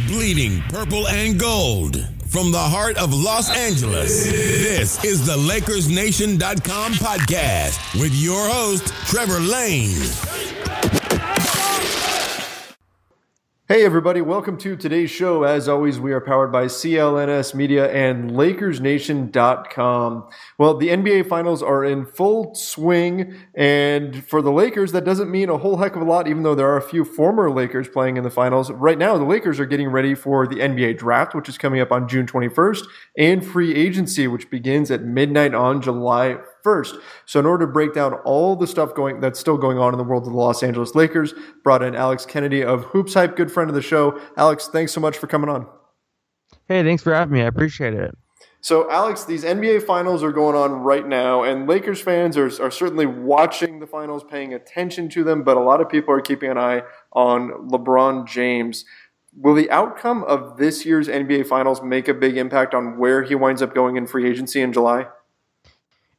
Bleeding purple and gold. From the heart of Los Angeles, this is the LakersNation.com podcast with your host, Trevor Lane. Hey everybody, welcome to today's show. As always, we are powered by CLNS Media and LakersNation.com. Well, the NBA Finals are in full swing, and for the Lakers, that doesn't mean a whole heck of a lot, even though there are a few former Lakers playing in the Finals. Right now, the Lakers are getting ready for the NBA Draft, which is coming up on June 21st, and free agency, which begins at midnight on July 1st. So in order to break down all the stuff that's still going on in the world of the Los Angeles Lakers, brought in Alex Kennedy of HoopsHype, good friend of the show. Alex, thanks so much for coming on. Hey, thanks for having me. I appreciate it. So, Alex, these NBA Finals are going on right now, and Lakers fans are certainly watching the Finals, paying attention to them, but a lot of people are keeping an eye on LeBron James. Will the outcome of this year's NBA Finals make a big impact on where he winds up going in free agency in July?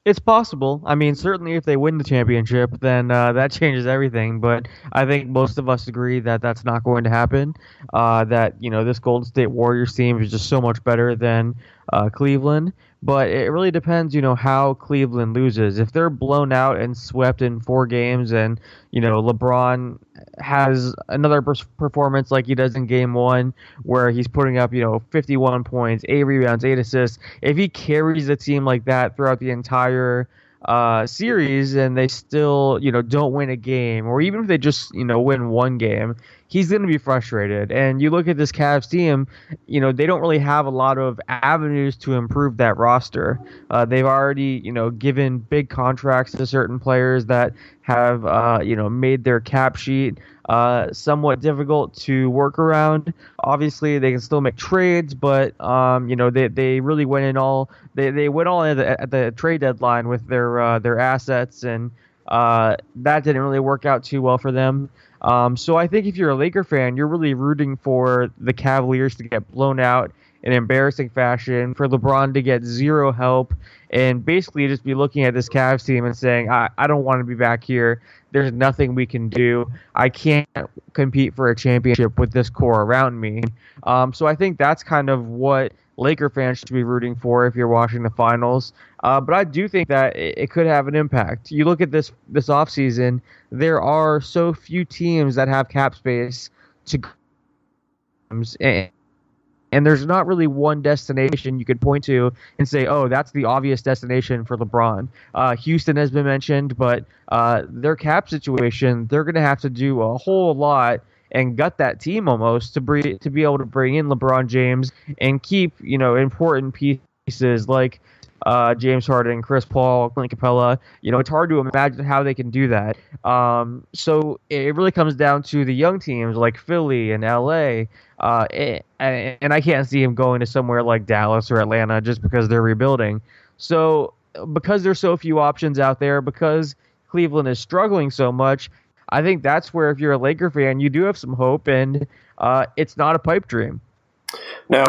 It's possible. I mean, certainly if they win the championship, then that changes everything. But I think most of us agree that that's not going to happen. That, this Golden State Warriors team is just so much better than Cleveland. But it really depends, how Cleveland loses. If they're blown out and swept in 4 games and, LeBron has another performance like he does in game 1 where he's putting up, 51 points, 8 rebounds, 8 assists. If he carries a team like that throughout the entire series and they still, don't win a game, or even if they just, win 1 game, he's going to be frustrated. And you look at this Cavs team, they don't really have a lot of avenues to improve that roster. They've already, given big contracts to certain players that have, made their cap sheet somewhat difficult to work around. Obviously, they can still make trades, but they really went in all. They went all in at the trade deadline with their assets, and that didn't really work out too well for them. So I think if you're a Laker fan, you're really rooting for the Cavaliers to get blown out in embarrassing fashion, for LeBron to get zero help, and basically just be looking at this Cavs team and saying, I don't want to be back here. There's nothing we can do. I can't compete for a championship with this core around me. So I think that's kind of what Laker fans should be rooting for if you're watching the finals. But I do think that it could have an impact. You look at this offseason, there are so few teams that have cap space to, and there's not really one destination you could point to and say, oh, that's the obvious destination for LeBron. Houston has been mentioned, but their cap situation, they're going to have to do a whole lot and gut that team almost to be able to bring in LeBron James and keep, important pieces like James Harden, Chris Paul, Clint Capella. It's hard to imagine how they can do that. So it really comes down to the young teams like Philly and LA. And I can't see him going to somewhere like Dallas or Atlanta just because they're rebuilding. So because there's so few options out there, because Cleveland is struggling so much, I think that's where, if you're a Laker fan, you do have some hope, and it's not a pipe dream. Now,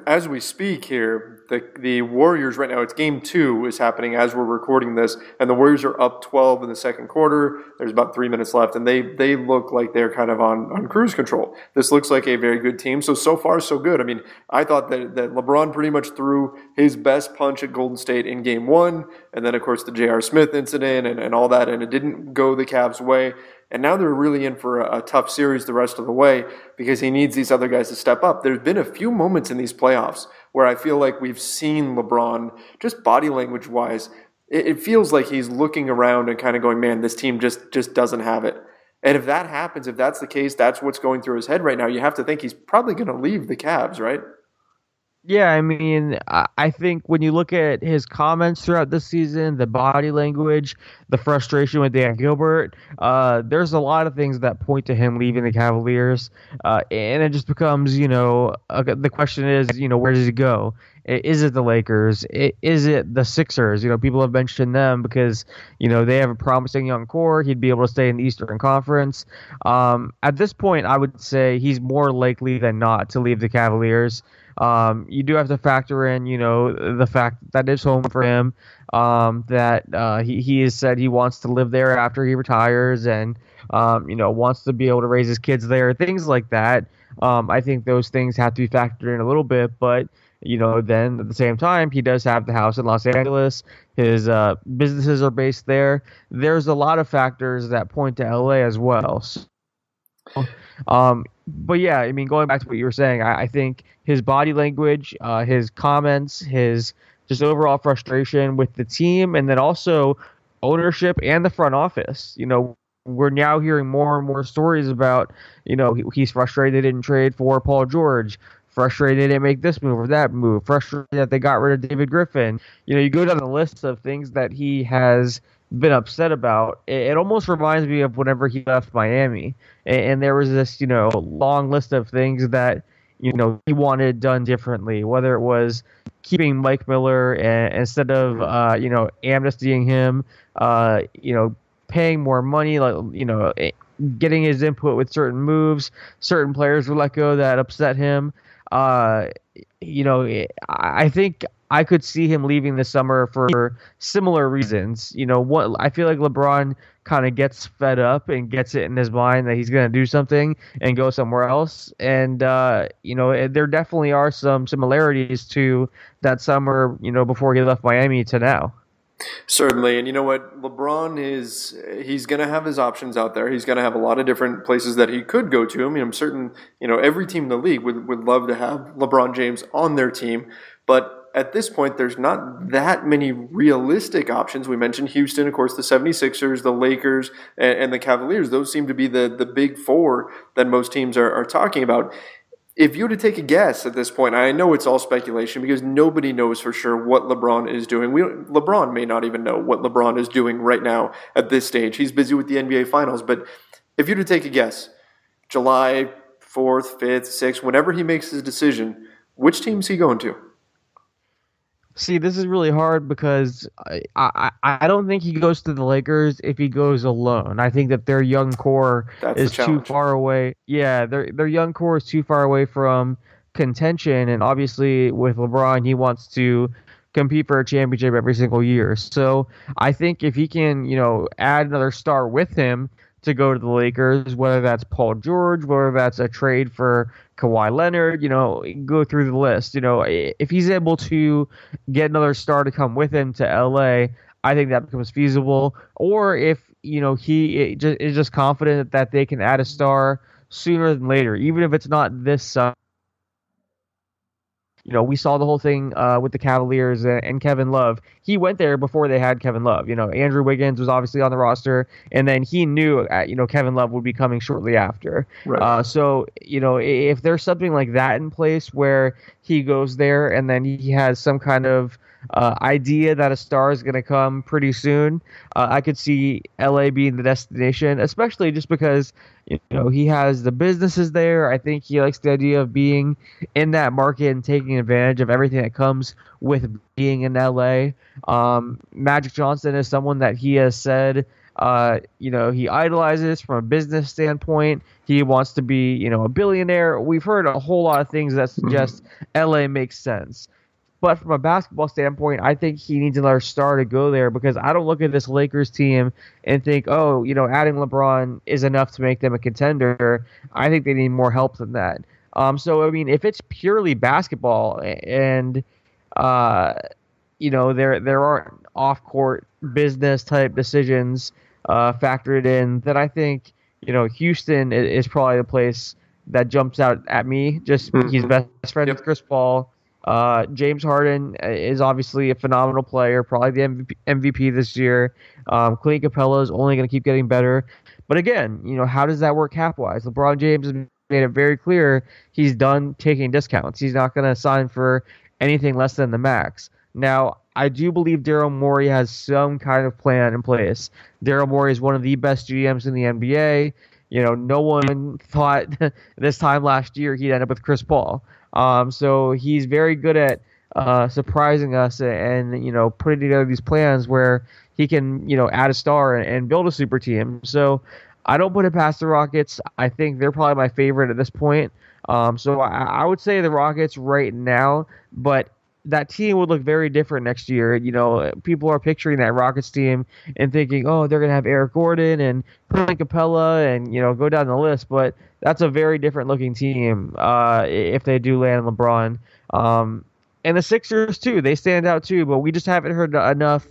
as we speak here, the Warriors right now, it's game 2 is happening as we're recording this, and the Warriors are up 12 in the second quarter. There's about 3 minutes left, and they look like they're kind of on cruise control. This looks like a very good team. So far, so good. I mean, I thought that LeBron pretty much threw his best punch at Golden State in game 1, and then, of course, the J.R. Smith incident and all that, and it didn't go the Cavs' way. And now they're really in for a tough series the rest of the way because he needs these other guys to step up. There's been a few moments in these playoffs where I feel like we've seen LeBron, just body language-wise, it feels like he's looking around and kind of going, man, this team just doesn't have it. And if that happens, if that's the case, that's what's going through his head right now, you have to think he's probably going to leave the Cavs, right? Yeah, I mean, I think when you look at his comments throughout this season, the body language, the frustration with Dan Gilbert, there's a lot of things that point to him leaving the Cavaliers. And it just becomes, the question is, where does he go? Is it the Lakers? Is it the Sixers? People have mentioned them because, they have a promising young core. He'd be able to stay in the Eastern Conference. At this point, I would say he's more likely than not to leave the Cavaliers. You do have to factor in, the fact that it's home for him, that he has said he wants to live there after he retires and, wants to be able to raise his kids there, things like that. I think those things have to be factored in a little bit, but then at the same time, he does have the house in Los Angeles. His businesses are based there. There's a lot of factors that point to LA as well. But yeah, I mean, going back to what you were saying, I think his body language, his comments, his just overall frustration with the team, and then also ownership and the front office. We're now hearing more and more stories about, he's frustrated they didn't trade for Paul George, frustrated they didn't make this move or that move, frustrated that they got rid of David Griffin. You go down the list of things that he has been upset about. It almost reminds me of whenever he left Miami, and there was this long list of things that he wanted done differently, whether it was keeping Mike Miller and instead of amnestying him, paying more money, getting his input with certain moves. Certain players were let go that upset him. I think I could see him leaving this summer for similar reasons. I feel like LeBron kind of gets fed up and gets it in his mind that he's going to do something and go somewhere else. And, there definitely are some similarities to that summer, before he left Miami to now. Certainly. And you know what? LeBron he's going to have his options out there. He's going to have a lot of different places that he could go to. I mean, I'm certain, every team in the league would love to have LeBron James on their team. But at this point, there's not that many realistic options. We mentioned Houston, of course, the 76ers, the Lakers, and the Cavaliers. Those seem to be the big four that most teams are talking about. If you were to take a guess at this point, I know it's all speculation because nobody knows for sure what LeBron is doing. LeBron may not even know what LeBron is doing right now at this stage. He's busy with the NBA Finals. But if you were to take a guess, July 4th, 5th, 6th, whenever he makes his decision, which team's he going to? See, this is really hard because I don't think he goes to the Lakers if he goes alone. I think that their young core is too far away. Yeah, their young core is too far away from contention, and obviously with LeBron, he wants to compete for a championship every single year. So I think if he can, add another star with him to go to the Lakers, whether that's Paul George, whether that's a trade for Kawhi Leonard, go through the list. If he's able to get another star to come with him to LA, I think that becomes feasible. Or if, he is just confident that they can add a star sooner than later, even if it's not this summer. We saw the whole thing with the Cavaliers and Kevin Love. He went there before they had Kevin Love. Andrew Wiggins was obviously on the roster, and then he knew, Kevin Love would be coming shortly after. Right. So, if there's something like that in place where he goes there and then he has some kind of idea that a star is going to come pretty soon, I could see LA being the destination, especially just because he has the businesses there. I think he likes the idea of being in that market and taking advantage of everything that comes with being in LA. Magic Johnson is someone that he has said, he idolizes from a business standpoint. He wants to be, a billionaire. We've heard a whole lot of things that suggest LA makes sense. But from a basketball standpoint, I think he needs another star to go there because I don't look at this Lakers team and think, adding LeBron is enough to make them a contender. I think they need more help than that. So, I mean, if it's purely basketball and, there aren't off-court business-type decisions factored in, then I think, Houston is probably the place that jumps out at me. Just he's best friend with Chris Paul. James Harden is obviously a phenomenal player, probably the MVP this year. Clint Capella is only going to keep getting better. But again, how does that work cap-wise? LeBron James has made it very clear he's done taking discounts. He's not going to sign for anything less than the max. Now, I do believe Daryl Morey has some kind of plan in place. Daryl Morey is one of the best GMs in the NBA. No one thought this time last year he'd end up with Chris Paul. So he's very good at surprising us and putting together these plans where he can add a star and build a super team. So I don't put it past the Rockets. I think they're probably my favorite at this point. So I would say the Rockets right now, but that team would look very different next year. People are picturing that Rockets team and thinking, oh, they're going to have Eric Gordon and Clint Capella and, go down the list. But that's a very different looking team if they do land LeBron. And the Sixers, too, they stand out, too. But we just haven't heard enough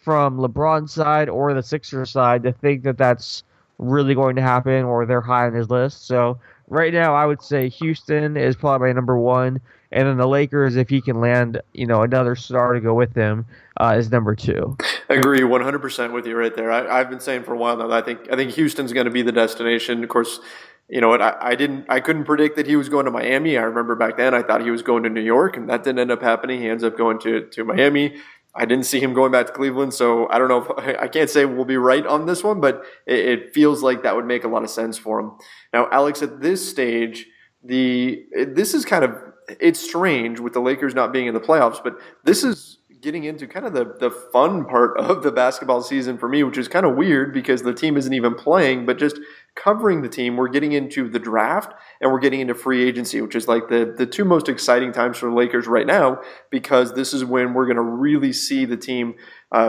from LeBron's side or the Sixers side to think that that's really going to happen or they're high on his list. So right now, I would say Houston is probably my number one. And then the Lakers, if he can land, another star to go with him, is number two. Agree 100% with you right there. I've been saying for a while now that I think Houston's going to be the destination. Of course, you know what? I couldn't predict that he was going to Miami. I remember back then I thought he was going to New York, and that didn't end up happening. He ends up going to Miami. I didn't see him going back to Cleveland, so I don't know if I can't say we'll be right on this one, but it feels like that would make a lot of sense for him. Now, Alex, at this stage, this is kind of, it's strange with the Lakers not being in the playoffs, but this is getting into kind of the fun part of the basketball season for me, which is kind of weird because the team isn't even playing, but just covering the team. We're getting into the draft and we're getting into free agency, which is like the two most exciting times for the Lakers right now, because this is when we're going to really see the team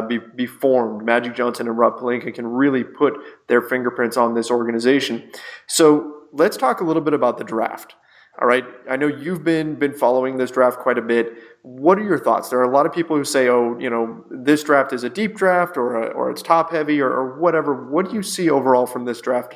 be formed. Magic Johnson and Rob Pelinka can really put their fingerprints on this organization. So let's talk a little bit about the draft. All right. I know you've been following this draft quite a bit. What are your thoughts? There are a lot of people who say, oh, you know, this draft is a deep draft or it's top heavy or whatever. What do you see overall from this draft?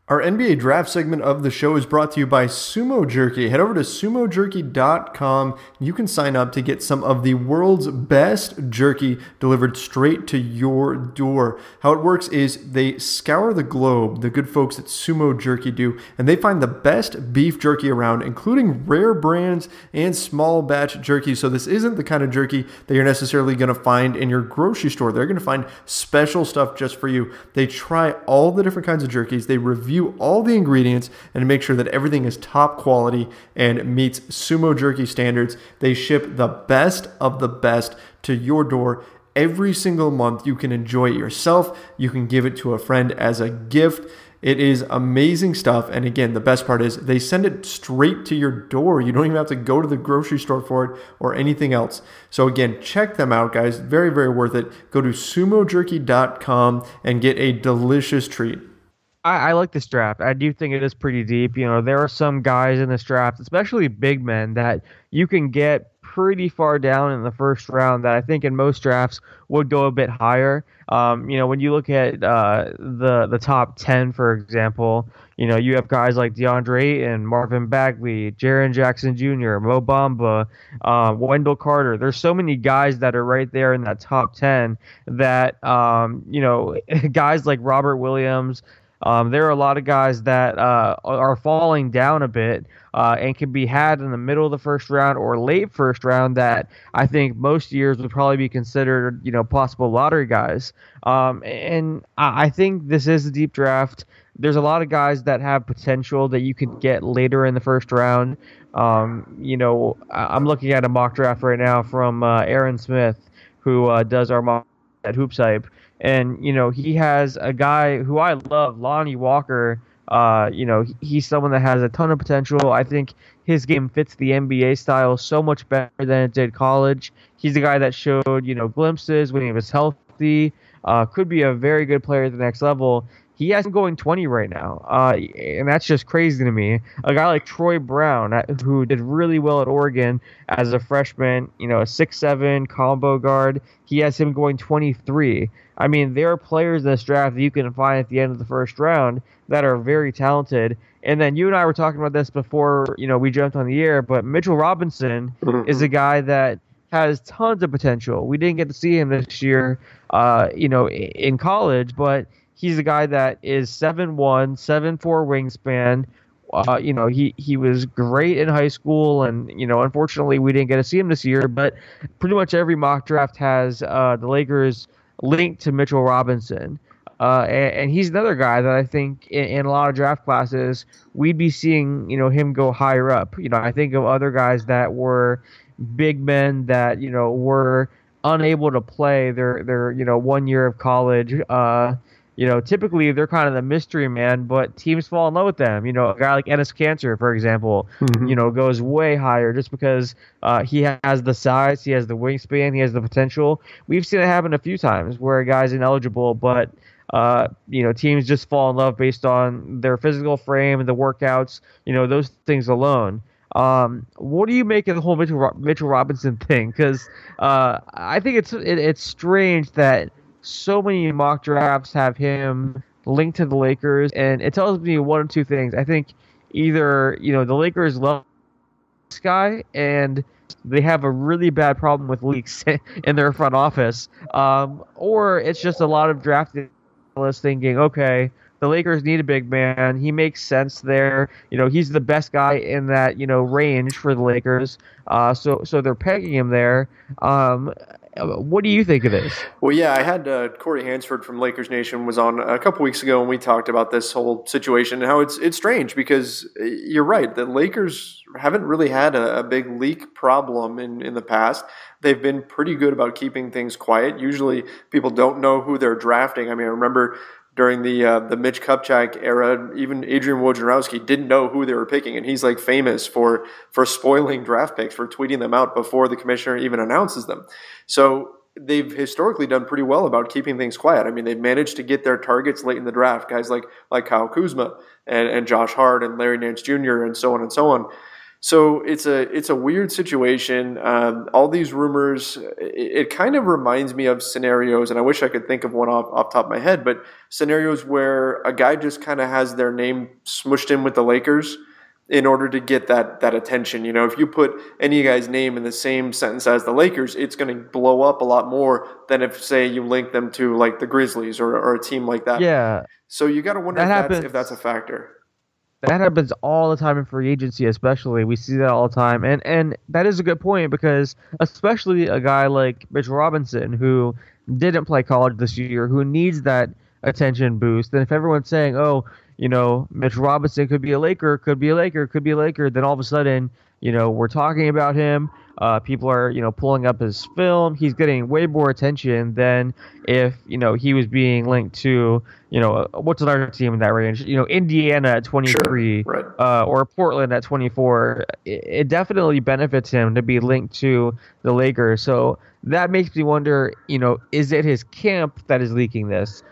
Our NBA draft segment of the show is brought to you by Sumo Jerky. Head over to sumojerky.com. You can sign up to get some of the world's best jerky delivered straight to your door. How it works is they scour the globe, the good folks at Sumo Jerky do, and they find the best beef jerky around, including rare brands and small batch jerky. So this isn't the kind of jerky that you're necessarily going to find in your grocery store. They're going to find special stuff just for you. They try all the different kinds of jerkies. They review all the ingredients and make sure that everything is top quality and meets Sumo Jerky standards. They ship the best of the best to your door every single month. You can enjoy it yourself. You can give it to a friend as a gift. It is amazing stuff. And again, the best part is they send it straight to your door. You don't even have to go to the grocery store for it or anything else. So again, check them out, guys. Very, very worth it. Go to sumojerky.com and get a delicious treat. I like this draft. I do think it is pretty deep. You know, there are some guys in this draft, especially big men, that you can get pretty far down in the first round that I think in most drafts would go a bit higher. When you look at the top 10, for example, you have guys like DeAndre Ayton, Marvin Bagley, Jaren Jackson Jr., Mo Bamba, Wendell Carter. There's so many guys that are right there in that top 10 that, guys like Robert Williams. There are a lot of guys that are falling down a bit and can be had in the middle of the first round or late first round that I think most years would probably be considered, possible lottery guys. And I think this is a deep draft. There's a lot of guys that have potential that you could get later in the first round. I'm looking at a mock draft right now from Aaron Smith, who does our mock at HoopsHype. And, he has a guy who I love, Lonnie Walker. He's someone that has a ton of potential. I think his game fits the NBA style so much better than it did college. He's a guy that showed, glimpses when he was healthy. Could be a very good player at the next level. He has him going 20 right now, and that's just crazy to me. A guy like Troy Brown, who did really well at Oregon as a freshman, a 6'7" combo guard, he has him going 23. I mean, there are players in this draft that you can find at the end of the first round that are very talented. And then you and I were talking about this before, we jumped on the air, but Mitchell Robinson is a guy that has tons of potential. We didn't get to see him this year, in college, but he's a guy that is 7'1", 7'4" wingspan. He was great in high school, and unfortunately we didn't get to see him this year. But pretty much every mock draft has the Lakers linked to Mitchell Robinson, and he's another guy that I think in a lot of draft classes we'd be seeing him go higher up. I think of other guys that were big men that were unable to play their 1 year of college. typically they're kind of the mystery man, but teams fall in love with them. A guy like Enes Kanter, for example, goes way higher just because he has the size, he has the wingspan, he has the potential. We've seen it happen a few times where a guy's ineligible, but teams just fall in love based on their physical frame and the workouts, those things alone. What do you make of the whole Mitchell Robinson thing? Because I think it's strange that so many mock drafts have him linked to the Lakers, and it tells me one of two things. I think either the Lakers love this guy and they have a really bad problem with leaks in their front office, or it's just a lot of draft analysts thinking, okay, the Lakers need a big man. He makes sense there. He's the best guy in that, range for the Lakers. So they're pegging him there. What do you think of this? Well, yeah, I had Corey Hansford from Lakers Nation was on a couple weeks ago, and we talked about this whole situation and how it's strange because you're right. The Lakers haven't really had a big leak problem in the past. They've been pretty good about keeping things quiet. Usually people don't know who they're drafting. I mean, I remember during the Mitch Kupchak era, even Adrian Wojnarowski didn't know who they were picking, and he's like famous for spoiling draft picks, for tweeting them out before the commissioner even announces them. So they've historically done pretty well about keeping things quiet. I mean, they've managed to get their targets late in the draft, guys like Kyle Kuzma and Josh Hart and Larry Nance Jr. and so on and so on. So it's a weird situation. All these rumors, it kind of reminds me of scenarios, and I wish I could think of one off top of my head, but scenarios where a guy just kind of has their name smushed in with the Lakers in order to get that attention. If you put any guy's name in the same sentence as the Lakers, it's going to blow up a lot more than if, say, you link them to like the Grizzlies or a team like that. Yeah. So you got to wonder if that's a factor. That happens all the time in free agency, especially. We see that all the time. And that is a good point because especially a guy like Mitchell Robinson, who didn't play college this year, who needs that attention boost. And if everyone's saying, Mitchell Robinson could be a Laker, then all of a sudden, we're talking about him. People are, pulling up his film. He's getting way more attention than if, he was being linked to, what's another team in that range? Indiana at 23, sure, right. Or Portland at 24. It definitely benefits him to be linked to the Lakers. So that makes me wonder, is it his camp that is leaking this?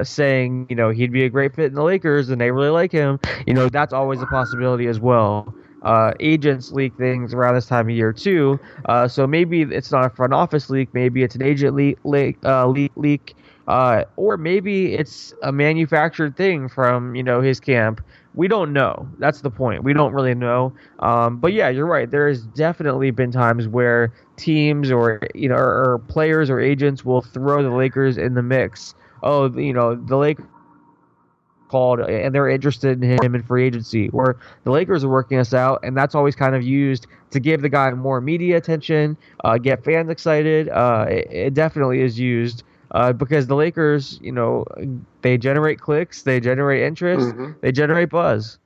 Saying, he'd be a great fit in the Lakers and they really like him. That's always a possibility as well. Agents leak things around this time of year too. So maybe it's not a front office leak. Maybe it's an agent leak. Or maybe it's a manufactured thing from, his camp. We don't know. That's the point. We don't really know. But yeah, you're right. There has definitely been times where teams or players or agents will throw the Lakers in the mix. Oh, the Lakers called and they're interested in him in free agency, or the Lakers are working us out, and that's always kind of used to give the guy more media attention, get fans excited. It definitely is used because the Lakers, they generate clicks, they generate interest, they generate buzz.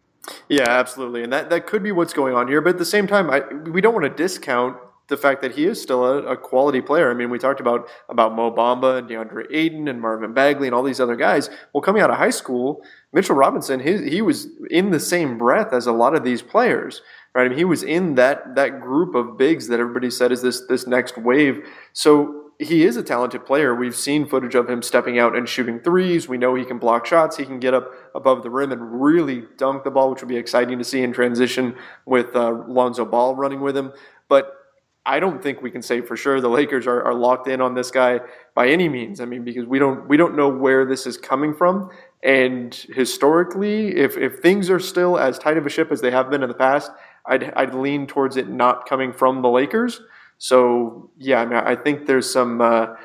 Yeah, absolutely, and that could be what's going on here. But at the same time, we don't want to discount the fact that he is still a quality player. I mean, we talked about Mo Bamba and DeAndre Ayton and Marvin Bagley and all these other guys. Well, coming out of high school, Mitchell Robinson, he was in the same breath as a lot of these players, right? I mean, he was in that group of bigs that everybody said is this next wave. So he is a talented player. We've seen footage of him stepping out and shooting threes. We know he can block shots. He can get up above the rim and really dunk the ball, which would be exciting to see in transition with Lonzo Ball running with him. But I don't think we can say for sure the Lakers are locked in on this guy by any means. I mean, because we don't know where this is coming from. And historically, if things are still as tight of a ship as they have been in the past, I'd lean towards it not coming from the Lakers. So yeah, I mean, I think there's a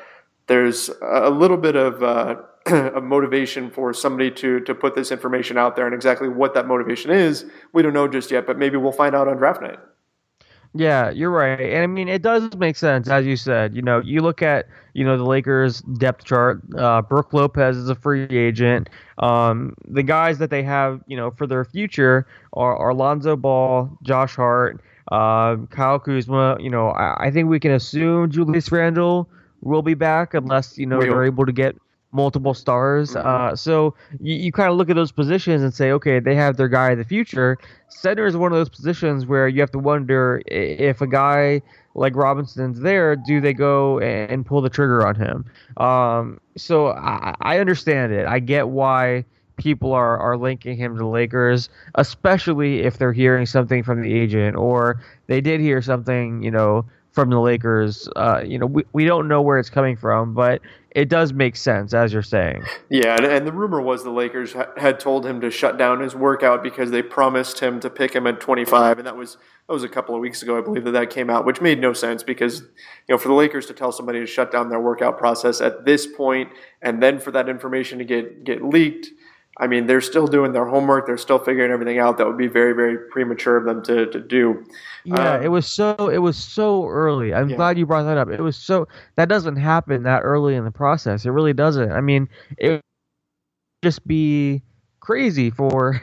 little bit of a motivation for somebody to put this information out there, and exactly what that motivation is, we don't know just yet. But maybe we'll find out on draft night. Yeah, you're right. And I mean, it does make sense, as you said. You look at, the Lakers depth chart. Brook Lopez is a free agent. The guys that they have, for their future are Lonzo Ball, Josh Hart, Kyle Kuzma. I think we can assume Julius Randle will be back unless, they're able to get multiple stars. So you kind of look at those positions and say, okay, they have their guy of the future. Center is one of those positions where you have to wonder if a guy like Robinson's there, do they go and pull the trigger on him? So I understand it. I get why people are linking him to the Lakers, especially if they're hearing something from the agent or they did hear something, from the Lakers. We don't know where it's coming from, but it does make sense, as you're saying. Yeah, and the rumor was the Lakers had told him to shut down his workout because they promised him to pick him at 25, and that was a couple of weeks ago, I believe, that came out, which made no sense because, for the Lakers to tell somebody to shut down their workout process at this point and then for that information to get leaked, I mean, they're still doing their homework. They're still figuring everything out. That would be very, very premature of them to do. Yeah, it was so early. I'm glad you brought that up. That doesn't happen that early in the process. It really doesn't. I mean, it would just be crazy for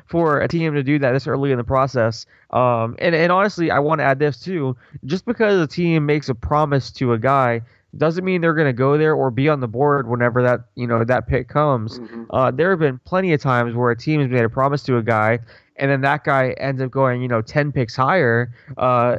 for a team to do that this early in the process. And honestly, I want to add this too. Just because a team makes a promise to a guy doesn't mean they're going to go there or be on the board whenever that pick comes. There have been plenty of times where a team has made a promise to a guy, and then that guy ends up going 10 picks higher.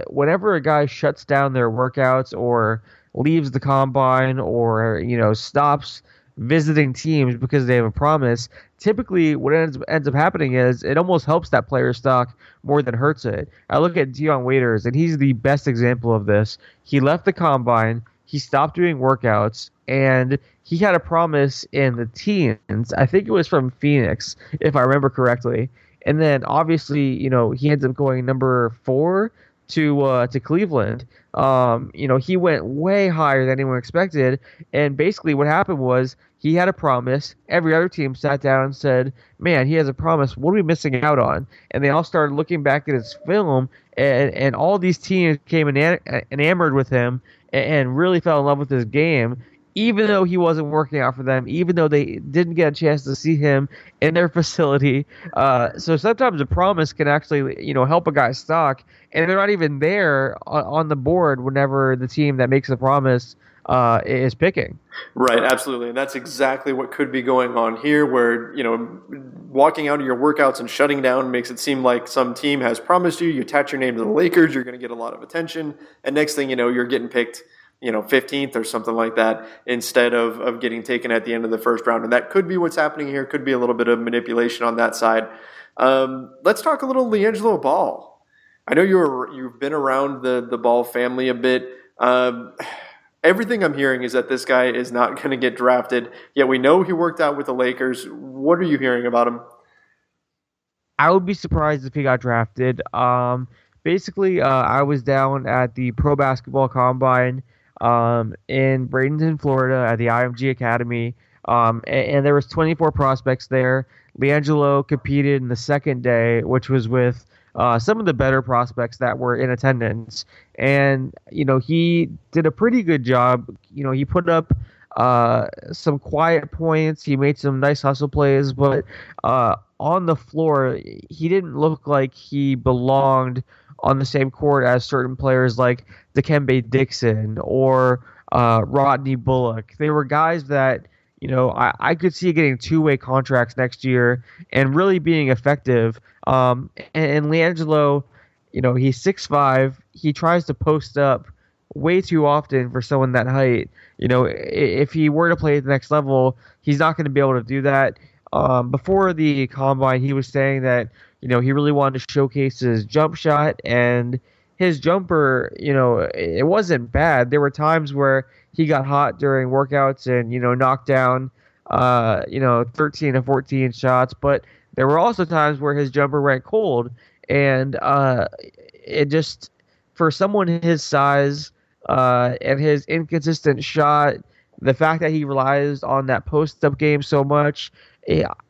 Whenever a guy shuts down their workouts or leaves the combine or stops visiting teams because they have a promise, typically what ends up happening is it almost helps that player's stock more than hurts it. I look at Dion Waiters, and he's the best example of this. He left the combine. He stopped doing workouts, and he had a promise in the teens. I think it was from Phoenix, if I remember correctly. And then obviously, he ends up going number 4 to Cleveland. He went way higher than anyone expected. And basically what happened was he had a promise. Every other team sat down and said, man, he has a promise. What are we missing out on? And they all started looking back at his film, and all these teams came enamored with him and really fell in love with his game, even though he wasn't working out for them, even though they didn't get a chance to see him in their facility. So sometimes a promise can actually, help a guy's stock, and they're not even there on the board whenever the team that makes the promise is picking. Right, absolutely. And that's exactly what could be going on here, where, walking out of your workouts and shutting down makes it seem like some team has promised you. You attach your name to the Lakers, you're going to get a lot of attention. And next thing you know, you're getting picked, 15th or something like that, instead of getting taken at the end of the first round. And that could be what's happening here. Could be a little bit of manipulation on that side. Let's talk a little LiAngelo Ball. I know you've been around the Ball family a bit. Everything I'm hearing is that this guy is not going to get drafted, yet we know he worked out with the Lakers. What are you hearing about him? I would be surprised if he got drafted. Basically, I was down at the Pro Basketball Combine in Bradenton, Florida at the IMG Academy, and there was 24 prospects there. LiAngelo competed in the second day, which was with some of the better prospects that were in attendance. And, he did a pretty good job. He put up some quiet points. He made some nice hustle plays, but on the floor, he didn't look like he belonged on the same court as certain players like Dikembe Dixon or Rodney Bullock. They were guys that, I could see getting two-way contracts next year and really being effective. And LiAngelo, he's 6'5". He tries to post up way too often for someone that height. If he were to play at the next level, he's not going to be able to do that. Before the combine, he was saying that, he really wanted to showcase his jump shot, and his jumper, it wasn't bad. There were times where he got hot during workouts and, knocked down, 13 to 14 shots, but there were also times where his jumper went cold, and it just, for someone his size and his inconsistent shot, the fact that he relies on that post-up game so much,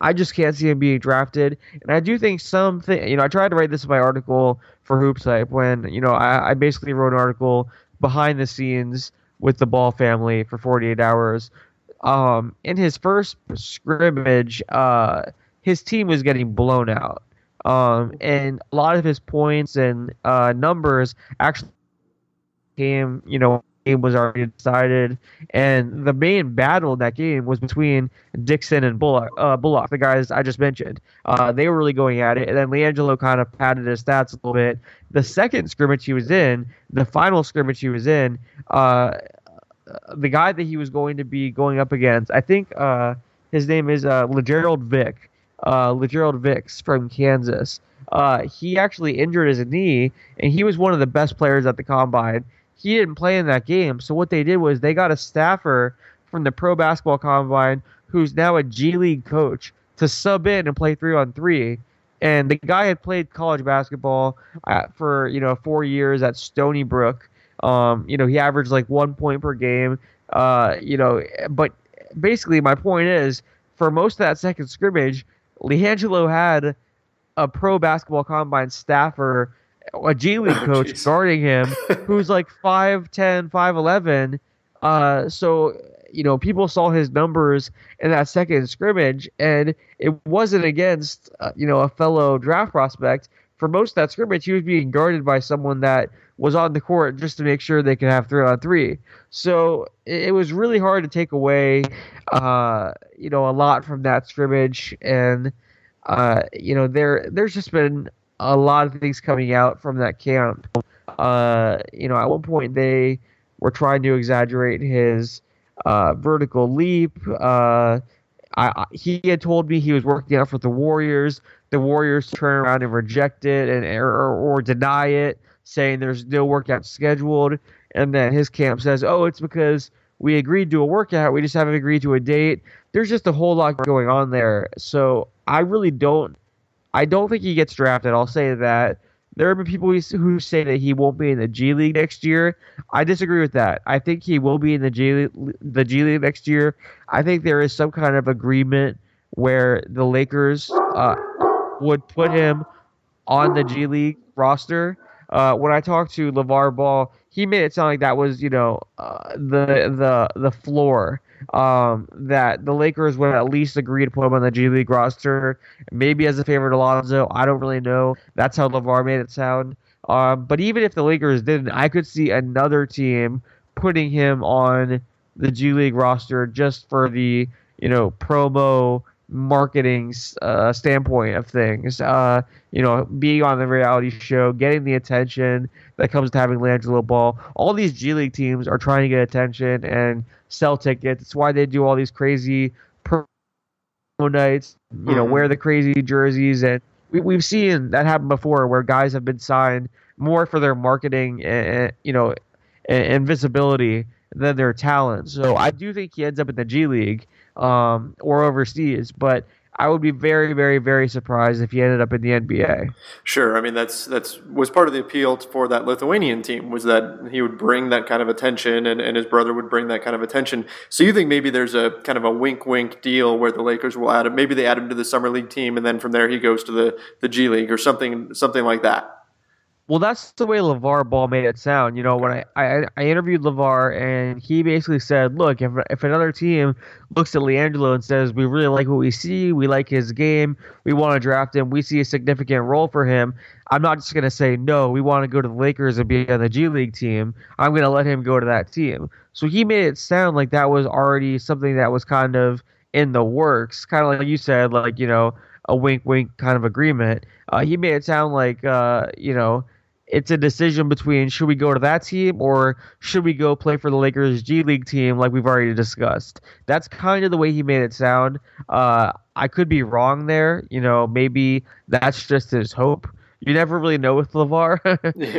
I just can't see him being drafted. And I do think I tried to write this in my article for HoopsHype when, I basically wrote an article behind the scenes with the Ball family for 48 hours. In his first scrimmage, his team was getting blown out. And a lot of his points and numbers actually came, game was already decided, and the main battle in that game was between Dixon and Bullock, the guys I just mentioned. They were really going at it, and then LiAngelo kind of padded his stats a little bit. The second scrimmage he was in, the final scrimmage he was in, the guy that he was going to be going up against, I think his name is LeGerald Vicks from Kansas. He actually injured his knee, and he was one of the best players at the combine. He didn't play in that game, so what they did was they got a staffer from the pro basketball combine who's now a G League coach to sub in and play 3-on-3. And the guy had played college basketball for 4 years at Stony Brook. He averaged like 1 point per game. But basically my point is, for most of that second scrimmage, LiAngelo had a pro basketball combine staffer, a G League coach guarding him, who's like 5'10", 5'11". So people saw his numbers in that second scrimmage, and it wasn't against a fellow draft prospect. For most of that scrimmage, he was being guarded by someone that was on the court just to make sure they could have 3-on-3. So it was really hard to take away, a lot from that scrimmage. And, there's just been a lot of things coming out from that camp. At one point they were trying to exaggerate his vertical leap. He had told me he was working out for the Warriors. The Warriors turn around and reject it or deny it, saying there's no workout scheduled. And then his camp says, oh, it's because we agreed to a workout. We just haven't agreed to a date. There's just a whole lot going on there. So I don't think he gets drafted. I'll say that. There have been people who say that he won't be in the G League next year. I disagree with that. I think he will be in the G League next year. I think there is some kind of agreement where the Lakers would put him on the G League roster. When I talked to LaVar Ball, he made it sound like that was, the floor. That the Lakers would at least agree to put him on the G League roster, maybe as a favorite Lonzo. I don't really know. That's how LaVar made it sound. But even if the Lakers didn't, I could see another team putting him on the G League roster just for the, promo marketing standpoint of things. Being on the reality show, getting the attention that comes to having LiAngelo Ball. All these G League teams are trying to get attention and sell tickets. It's why they do all these crazy promo nights, wear the crazy jerseys. And we've seen that happen before where guys have been signed more for their marketing and visibility than their talent. So I do think he ends up in the G League or overseas, but I would be very, very, very surprised if he ended up in the NBA. Sure. I mean, that's was part of the appeal for that Lithuanian team, was that he would bring that kind of attention and his brother would bring that kind of attention. So you think maybe there's a kind of a wink-wink deal where the Lakers will add him. Maybe they add him to the Summer League team, and then from there he goes to the G League or something like that. Well, that's the way LaVar Ball made it sound. When I interviewed LaVar, and he basically said, look, if another team looks at LiAngelo and says, we really like what we see, we like his game, we want to draft him, we see a significant role for him, I'm not just going to say, no, we want to go to the Lakers and be on the G League team. I'm going to let him go to that team. So he made it sound like that was already something that was kind of in the works, kind of like you said, like, a wink-wink kind of agreement. He made it sound like, it's a decision between should we go to that team or should we go play for the Lakers G League team like we've already discussed. That's kind of the way he made it sound. I could be wrong there. Maybe that's just his hope. You never really know with LaVar.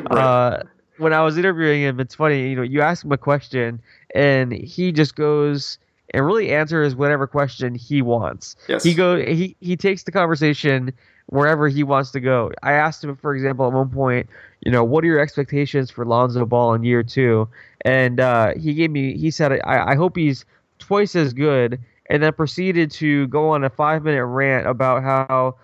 Right. When I was interviewing him, it's funny, you ask him a question and he just goes and really answers whatever question he wants. Yes. He takes the conversation wherever he wants to go. I asked him, for example, at one point, what are your expectations for Lonzo Ball in year 2? And he said, I hope he's twice as good, and then proceeded to go on a 5-minute rant about how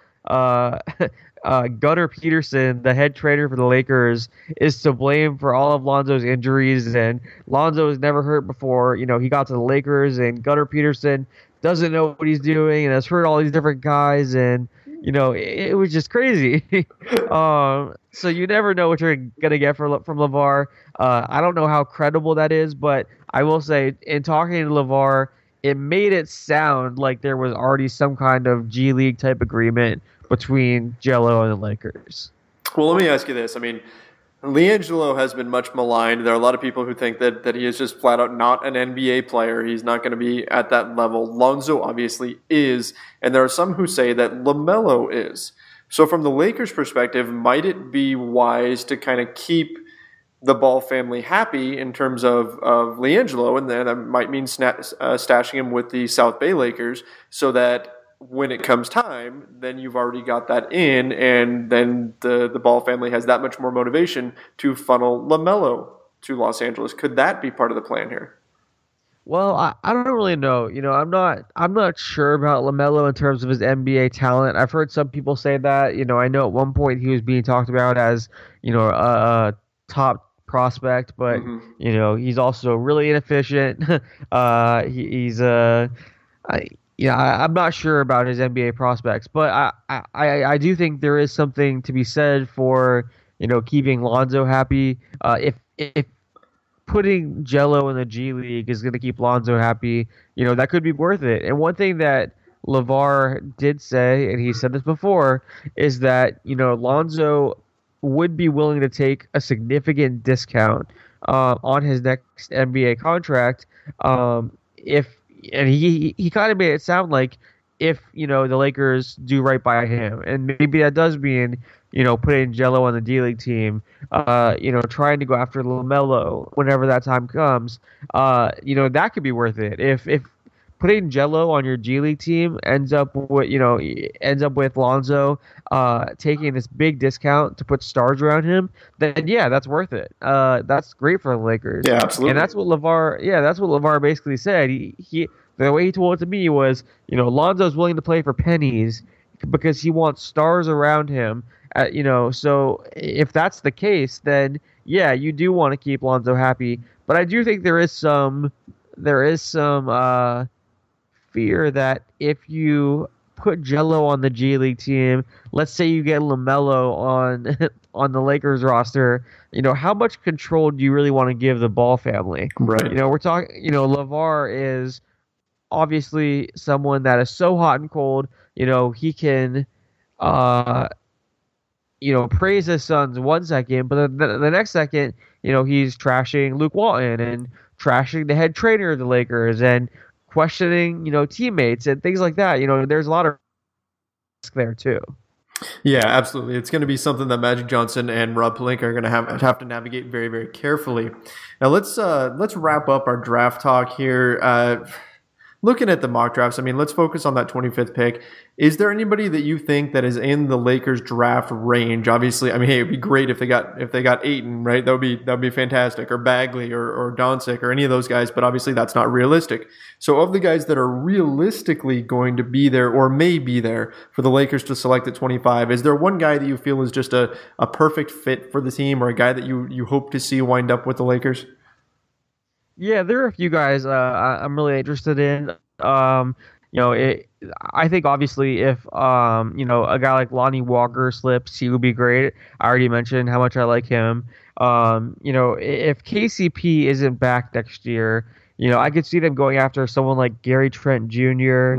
Gunnar Peterson, the head trainer for the Lakers, is to blame for all of Lonzo's injuries, and Lonzo was never hurt before. He got to the Lakers, and Gunnar Peterson doesn't know what he's doing and has hurt all these different guys, and it was just crazy. So you never know what you're gonna get from LaVar. I don't know how credible that is, but I will say, in talking to LaVar, it made it sound like there was already some kind of G League type agreement between Jello and the Lakers. Well, let me ask you this. I mean, LiAngelo has been much maligned. There are a lot of people who think that he is just flat out not an NBA player. He's not going to be at that level. Lonzo obviously is, and there are some who say that LaMelo is. So from the Lakers' perspective, might it be wise to kind of keep the Ball family happy in terms of LiAngelo, and then that might mean stashing him with the South Bay Lakers so that when it comes time, then you've already got that in, and then the Ball family has that much more motivation to funnel LaMelo to Los Angeles. Could that be part of the plan here? Well, I don't really know. I'm not sure about LaMelo in terms of his NBA talent. I've heard some people say that. I know at one point he was being talked about as a top prospect, but he's also really inefficient. I'm not sure about his NBA prospects, but I do think there is something to be said for keeping Lonzo happy. If putting Jello in the G League is going to keep Lonzo happy, that could be worth it. And one thing that LaVar did say, and he said this before, is that Lonzo would be willing to take a significant discount on his next NBA contract if. And he kind of made it sound like if the Lakers do right by him, and maybe that does mean putting Jello on the D League team, trying to go after LaMelo whenever that time comes, that could be worth it. If putting Jello on your G League team ends up with Lonzo taking this big discount to put stars around him, then yeah, that's worth it. That's great for the Lakers. Yeah, absolutely. And that's what LaVar basically said. He the way he told it to me was, Lonzo's willing to play for pennies because he wants stars around him. So if that's the case, then yeah, you do want to keep Lonzo happy. But I do think there is some fear that if you put Jello on the G League team, let's say you get LaMelo on the Lakers roster, how much control do you really want to give the Ball family? Right. We're talking, LaVar is obviously someone that is so hot and cold. He can, praise his sons 1 second, but the next second, he's trashing Luke Walton and trashing the head trainer of the Lakers and questioning, teammates and things like that. There's a lot of risk there too. Yeah, absolutely. It's going to be something that Magic Johnson and Rob Pelinka are going to have to navigate very, very carefully. Now let's wrap up our draft talk here. Looking at the mock drafts, let's focus on that 25th pick. Is there anybody that you think that is in the Lakers draft range? Obviously, hey, it'd be great if they got Ayton, right? That would be fantastic, or Bagley, or Doncic, or any of those guys. But obviously, that's not realistic. So, of the guys that are realistically going to be there or may be there for the Lakers to select at 25, is there one guy that you feel is just a perfect fit for the team, or a guy that you hope to see wind up with the Lakers? Yeah, there are a few guys I'm really interested in. I think obviously if a guy like Lonnie Walker slips, he would be great. I already mentioned how much I like him. If KCP isn't back next year, I could see them going after someone like Gary Trent Jr.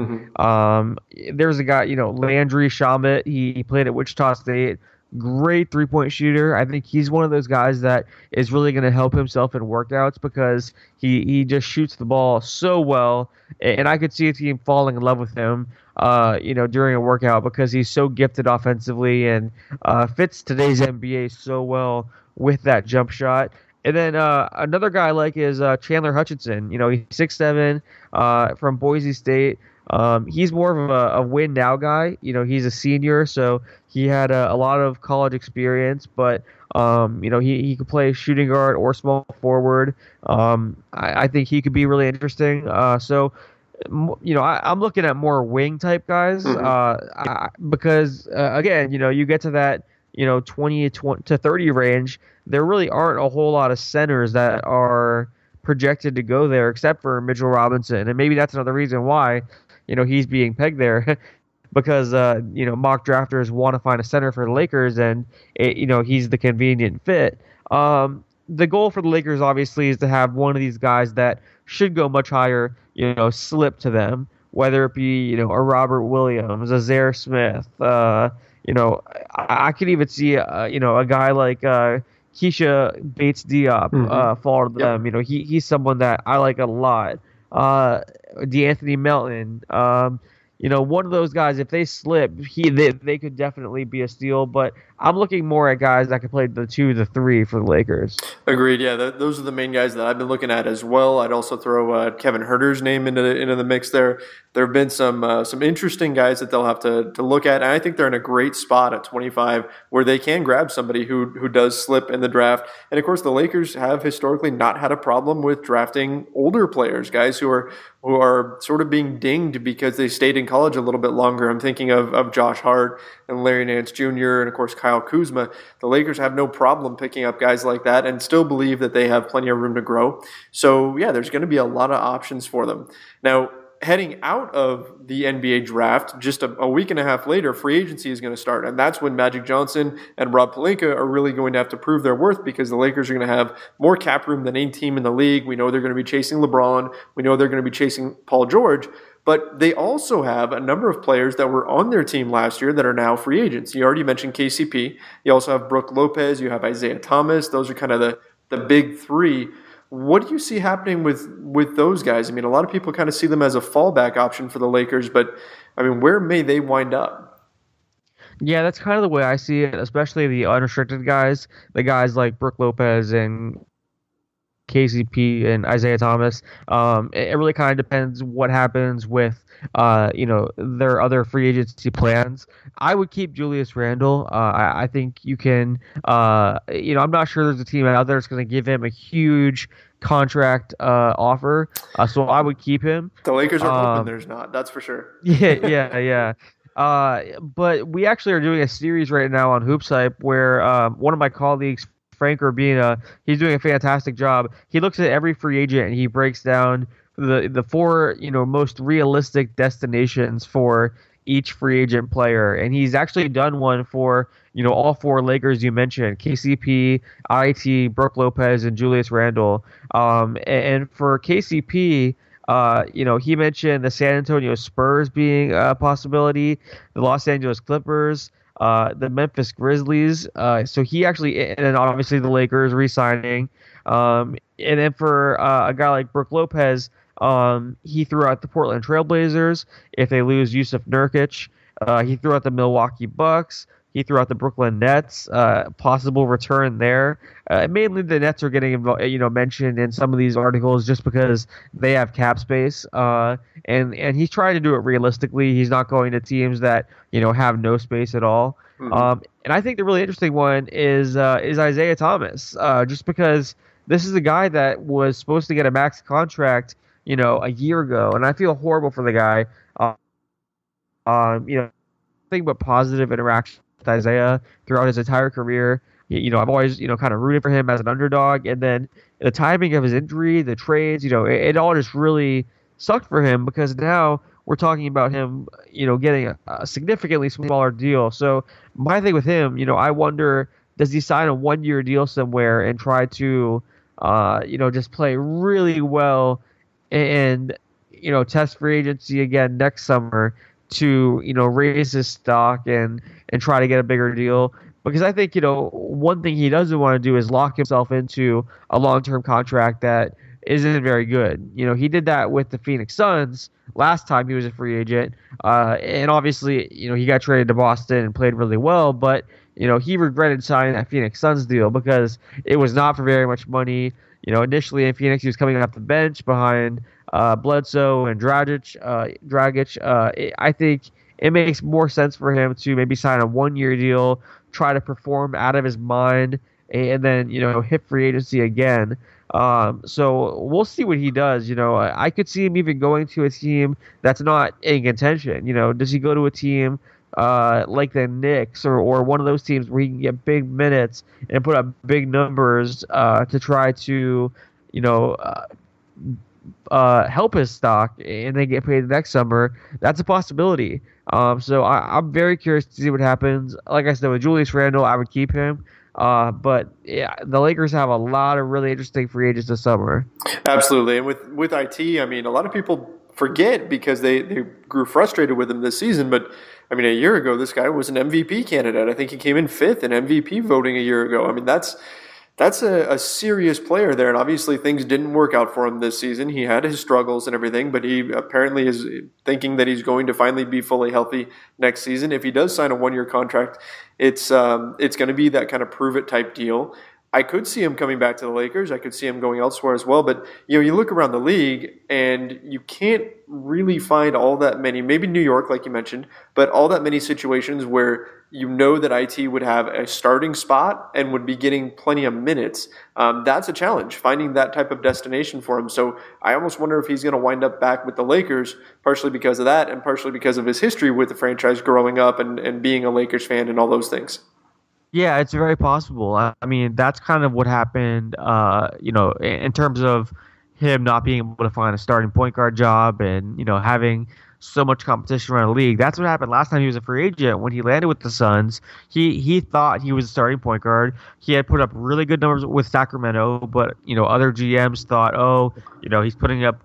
There's a guy, Landry Shamet. He played at Wichita State. Great three-point shooter. I think he's one of those guys that is really going to help himself in workouts because he just shoots the ball so well, and I could see a team falling in love with him, during a workout because he's so gifted offensively and fits today's NBA so well with that jump shot. And then another guy I like is Chandler Hutchinson. He's 6'7", from Boise State. He's more of a win now guy. He's a senior, so he had a lot of college experience, but he could play shooting guard or small forward. I think he could be really interesting. I'm looking at more wing type guys because again, you get to that 20 to 30 range. There really aren't a whole lot of centers that are projected to go there except for Mitchell Robinson, and maybe that's another reason why he's being pegged there. because mock drafters want to find a center for the Lakers, and he's the convenient fit. The goal for the Lakers obviously is to have one of these guys that should go much higher, slip to them, whether it be a Robert Williams, a Zaire Smith. I could even see a guy like Keisha Bates Diop fall to them. He's someone that I like a lot. DeAnthony Melton. One of those guys, if they slip, they could definitely be a steal. But I'm looking more at guys that could play the 2, the 3 for the Lakers. Agreed. Yeah, those are the main guys that I've been looking at as well. I'd also throw Kevin Huerter's name into the mix there. There have been some interesting guys that they'll have to look at, and I think they're in a great spot at 25 where they can grab somebody who does slip in the draft. And of course, the Lakers have historically not had a problem with drafting older players, guys who are sort of being dinged because they stayed in college a little bit longer. I'm thinking of Josh Hart and Larry Nance Jr. and of course Kyle Kuzma. The Lakers have no problem picking up guys like that and still believe that they have plenty of room to grow. So yeah, there's going to be a lot of options for them. Now, heading out of the NBA draft, just a week and a half later, free agency is going to start. And that's when Magic Johnson and Rob Pelinka are really going to have to prove their worth, because the Lakers are going to have more cap room than any team in the league. We know they're going to be chasing LeBron. We know they're going to be chasing Paul George. But they also have a number of players that were on their team last year that are now free agents. You already mentioned KCP. You also have Brook Lopez. You have Isaiah Thomas. Those are kind of the big three. What do you see happening with those guys? I mean, a lot of people kind of see them as a fallback option for the Lakers, but I mean, where may they wind up? Yeah, that's kind of the way I see it, especially the unrestricted guys, the guys like Brook Lopez and KCP and Isaiah Thomas. It really kind of depends what happens with their other free agency plans. I would keep Julius Randle. I think you can. I'm not sure there's a team out there that's going to give him a huge contract offer. So I would keep him. The Lakers are hoping there's not. That's for sure. Yeah. But we actually are doing a series right now on HoopsHype where one of my colleagues, Frank Urbina, he's doing a fantastic job. He looks at every free agent and he breaks down the 4 most realistic destinations for each free agent player, and he's actually done one for all 4 Lakers you mentioned: KCP, IT, Brook Lopez, and Julius Randle. And for KCP, he mentioned the San Antonio Spurs being a possibility, the Los Angeles Clippers, the Memphis Grizzlies. So he actually, and then obviously the Lakers re-signing. And then for a guy like Brook Lopez, he threw out the Portland Trailblazers if they lose Yusuf Nurkic. He threw out the Milwaukee Bucks. He threw out the Brooklyn Nets. Possible return there. Mainly the Nets are getting mentioned in some of these articles just because they have cap space. And he's trying to do it realistically. He's not going to teams that have no space at all. Mm-hmm. And I think the really interesting one is Isaiah Thomas, just because this is a guy that was supposed to get a max contract a year ago, and I feel horrible for the guy. Nothing but positive interaction with Isaiah throughout his entire career. I've always, kind of rooted for him as an underdog, and then the timing of his injury, the trades, it all just really sucked for him, because now we're talking about him, getting a significantly smaller deal. So my thing with him, I wonder, does he sign a 1-year deal somewhere and try to, just play really well and test free agency again next summer to raise his stock and try to get a bigger deal? Because I think one thing he doesn't want to do is lock himself into a long-term contract that isn't very good. He did that with the Phoenix Suns last time he was a free agent, and obviously he got traded to Boston and played really well, but he regretted signing that Phoenix Suns deal because it was not for very much money. Initially in Phoenix, he was coming off the bench behind Bledsoe and Dragic. I think it makes more sense for him to maybe sign a 1-year deal, try to perform out of his mind, and then hit free agency again. So we'll see what he does. I could see him even going to a team that's not in contention. Does he go to a team like the Knicks or one of those teams where he can get big minutes and put up big numbers to try to help his stock and they get paid next summer, that's a possibility. So I'm very curious to see what happens. Like I said, with Julius Randle, I would keep him. But yeah, the Lakers have a lot of really interesting free agents this summer. Absolutely. And with IT, I mean, a lot of people forget because they grew frustrated with him this season. But, I mean, a year ago, this guy was an MVP candidate. I think he came in 5th in MVP voting a year ago. I mean, that's a serious player there. And obviously things didn't work out for him this season. He had his struggles and everything, but he apparently is thinking that he's going to finally be fully healthy next season. If he does sign a 1-year contract, it's going to be that kind of prove it type deal. I could see him coming back to the Lakers. I could see him going elsewhere as well. But, you look around the league and you can't really find all that many, maybe New York, like you mentioned, but all that many situations where that IT would have a starting spot and would be getting plenty of minutes. That's a challenge, finding that type of destination for him. So I almost wonder if he's going to wind up back with the Lakers, partially because of that and partially because of his history with the franchise growing up and being a Lakers fan and all those things. Yeah, it's very possible. I mean, that's kind of what happened, in terms of him not being able to find a starting point guard job and, having so much competition around the league. That's what happened last time he was a free agent. When he landed with the Suns, he thought he was a starting point guard. He had put up really good numbers with Sacramento, but, other GMs thought, he's putting up,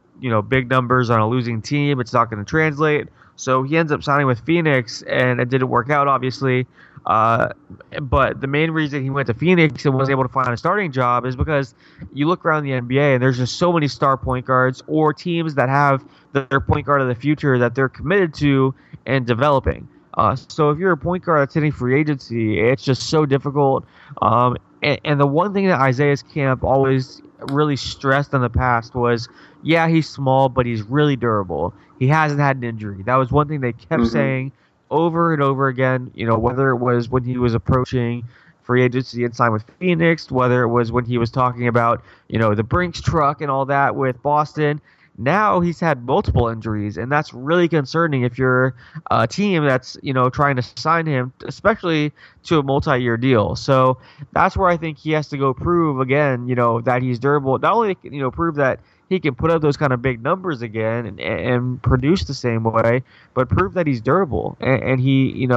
big numbers on a losing team. It's not going to translate. So he ends up signing with Phoenix, and it didn't work out, obviously. But the main reason he went to Phoenix and was able to find a starting job is because you look around the NBA and there's just so many star point guards or teams that have their point guard of the future that they're committed to and developing. So if you're a point guard that's hitting free agency, it's just so difficult. And the one thing that Isaiah's camp always really stressed in the past was, yeah, he's small, but he's really durable. He hasn't had an injury. That was one thing they kept saying over and over again, whether it was when he was approaching free agency and signed with Phoenix, whether it was when he was talking about, the Brinks truck and all that with Boston. Now he's had multiple injuries, and that's really concerning if you're a team that's, trying to sign him, especially to a multi-year deal. So that's where I think he has to go prove again, that he's durable. Not only, prove that he can put up those kind of big numbers again and produce the same way, but prove that he's durable and he,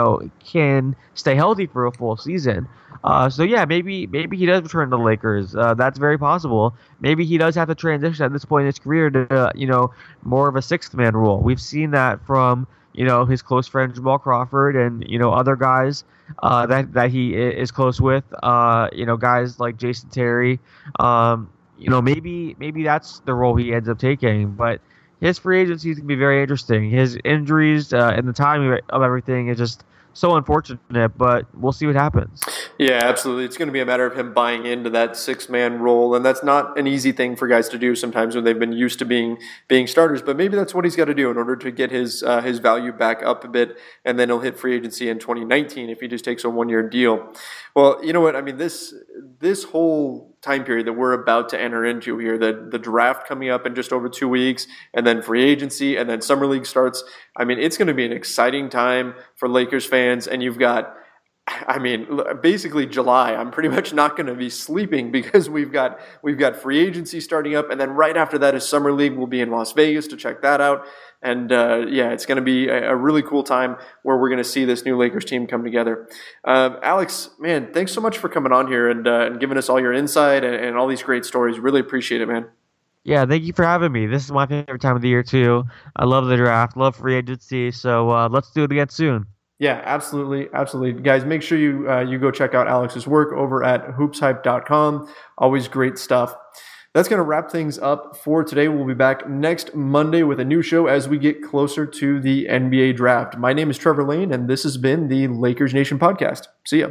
can stay healthy for a full season. So yeah, maybe he does return to the Lakers. That's very possible. Maybe he does have to transition at this point in his career to, more of a sixth man role. We've seen that from, his close friend Jamal Crawford and, other guys that he is close with, guys like Jason Terry. Maybe that's the role he ends up taking. But his free agency is going to be very interesting. His injuries and the timing of everything is just so unfortunate, but we'll see what happens. Yeah, absolutely. It's going to be a matter of him buying into that 6-man role, and that's not an easy thing for guys to do sometimes when they've been used to being starters. But maybe that's what he's got to do in order to get his value back up a bit, and then he'll hit free agency in 2019 if he just takes a 1-year deal. Well, you know what? I mean, this whole time period that we're about to enter into here, the draft coming up in just over 2 weeks, and then free agency, and then summer league starts. I mean, it's going to be an exciting time for Lakers fans, and you've got, basically July. I'm pretty much not going to be sleeping because we've got free agency starting up, and then right after that is summer league. We'll be in Las Vegas to check that out. And it's going to be a really cool time where we're going to see this new Lakers team come together. Alex, man, thanks so much for coming on here and giving us all your insight and all these great stories. Really appreciate it, man. Yeah, thank you for having me. This is my favorite time of the year, too. I love the draft, love free agency, so let's do it again soon. Yeah, absolutely. Absolutely. Guys, make sure you go check out Alex's work over at HoopsHype.com. Always great stuff. That's going to wrap things up for today. We'll be back next Monday with a new show as we get closer to the NBA draft. My name is Trevor Lane, and this has been the Lakers Nation podcast. See ya.